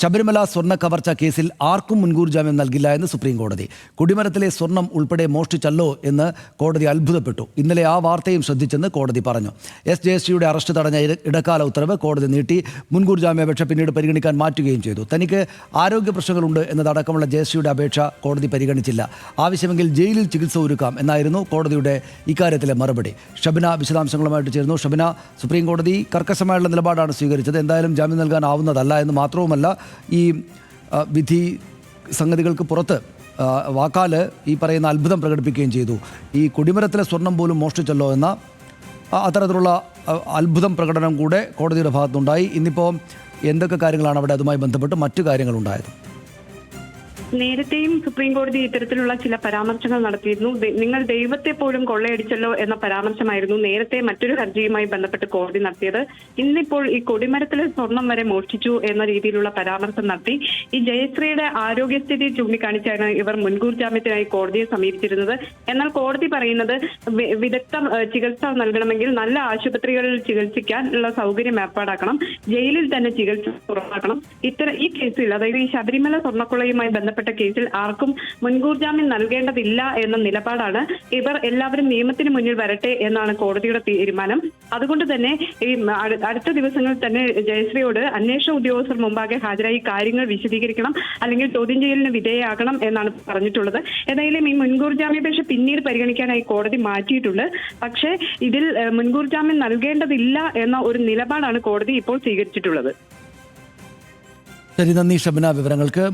ശബരിമല സ്വർണ്ണ കവർച്ച കേസിൽ ആർക്കും മുൻകൂർ ജാമ്യം നൽകില്ല എന്ന് സുപ്രീം കോടതി. കൊടിമരത്തിലെ സ്വർണം ഉൾപ്പെടെ മോഷ്ടിച്ചല്ലോ എന്ന് കോടതി അത്ഭുതപ്പെട്ടു. ഇന്നലെ ആ വാർത്തയും ശ്രദ്ധിച്ചെന്ന് കോടതി പറഞ്ഞു. എസ് ജയശ്രീയുടെ അറസ്റ്റ് തടഞ്ഞ ഇടക്കാല ഉത്തരവ് കോടതി നീട്ടി. മുൻകൂർ ജാമ്യാപേക്ഷ പിന്നീട് പരിഗണിക്കാൻ മാറ്റുകയും ചെയ്തു. തനിക്ക് ആരോഗ്യ പ്രശ്നങ്ങളുണ്ട് എന്നതടക്കമുള്ള ജയശ്രീയുടെ അപേക്ഷ കോടതി പരിഗണിച്ചില്ല. ആവശ്യമെങ്കിൽ ജയിലിൽ ചികിത്സ ഒരുക്കാം എന്നായിരുന്നു കോടതിയുടെ ഇക്കാര്യത്തിലെ മറുപടി. ഷബിന വിശദാംശങ്ങളുമായിട്ട് ചേർന്നു. ഷബിന, സുപ്രീം കോടതി കർക്കശമായുള്ള നിലപാടാണ് സ്വീകരിച്ചത്. എന്തായാലും ജാമ്യം നൽകാനാവുന്നതല്ല എന്ന് മാത്രവുമല്ല, ഈ വിധി സംഗതികൾക്ക് പുറത്ത് വാക്കാല് ഈ പറയുന്ന അത്ഭുതം പ്രകടിപ്പിക്കുകയും ചെയ്തു. ഈ കൊടിമരത്തിലെ സ്വർണം പോലും മോഷ്ടിച്ചല്ലോ എന്ന അത്തരത്തിലുള്ള അത്ഭുതം പ്രകടനം കൂടെ കോടതിയുടെ ഭാഗത്തുണ്ടായി. ഇന്നിപ്പോൾ എന്തൊക്കെ കാര്യങ്ങളാണ് അവിടെ അതുമായി ബന്ധപ്പെട്ട് മറ്റു കാര്യങ്ങളുണ്ടായത്? നേരത്തെയും സുപ്രീം കോടതി ഇത്തരത്തിലുള്ള ചില പരാമർശങ്ങൾ നടത്തിയിരുന്നു. നിങ്ങൾ ദൈവത്തെ പോലും കൊള്ളയടിച്ചല്ലോ എന്ന പരാമർശമായിരുന്നു നേരത്തെ മറ്റൊരു ഹർജിയുമായി ബന്ധപ്പെട്ട് കോടതി നടത്തിയത്. ഇന്നിപ്പോൾ ഈ കൊടിമരത്തിലെ സ്വർണം വരെ മോഷ്ടിച്ചു എന്ന രീതിയിലുള്ള പരാമർശം നടത്തി. ഈ ജയശ്രീയുടെ ആരോഗ്യസ്ഥിതി ചൂണ്ടിക്കാണിച്ചാണ് ഇവർ മുൻകൂർ ജാമ്യത്തിനായി കോടതിയെ സമീപിച്ചിരുന്നത്. എന്നാൽ കോടതി പറയുന്നത് വിദഗ്ധ ചികിത്സ നൽകണമെങ്കിൽ നല്ല ആശുപത്രികളിൽ ചികിത്സിക്കാനുള്ള സൗകര്യം ഏർപ്പാടാക്കണം, ജയിലിൽ തന്നെ ചികിത്സ ഉറപ്പാക്കണം. ഈ കേസിൽ, അതായത് ഈ ശബരിമല സ്വർണ്ണക്കൊള്ളയുമായി ബന്ധപ്പെട്ട കേസിൽ ആർക്കും മുൻകൂർ ജാമ്യം നൽകേണ്ടതില്ല എന്ന നിലപാടാണ്. ഇവർ എല്ലാവരും നിയമത്തിന് മുന്നിൽ വരട്ടെ എന്നാണ് കോടതിയുടെ തീരുമാനം. അതുകൊണ്ട് തന്നെ ഈ അടുത്ത ദിവസങ്ങളിൽ തന്നെ ജയശ്രീയോട് അന്വേഷണ ഉദ്യോഗസ്ഥർ മുമ്പാകെ ഹാജരായി കാര്യങ്ങൾ വിശദീകരിക്കണം, അല്ലെങ്കിൽ ചോദ്യം ചെയ്യലിന് വിധേയമാക്കണം എന്നാണ് പറഞ്ഞിട്ടുള്ളത്. ഏതായാലും ഈ മുൻകൂർ ജാമ്യാപേക്ഷ പിന്നീട് പരിഗണിക്കാനായി കോടതി മാറ്റിയിട്ടുണ്ട്. പക്ഷേ ഇതിൽ മുൻകൂർ ജാമ്യം നൽകേണ്ടതില്ല എന്ന ഒരു നിലപാടാണ് കോടതി ഇപ്പോൾ സ്വീകരിച്ചിട്ടുള്ളത്. ശരി, നന്ദി ഷബിന വിവരങ്ങൾക്ക്.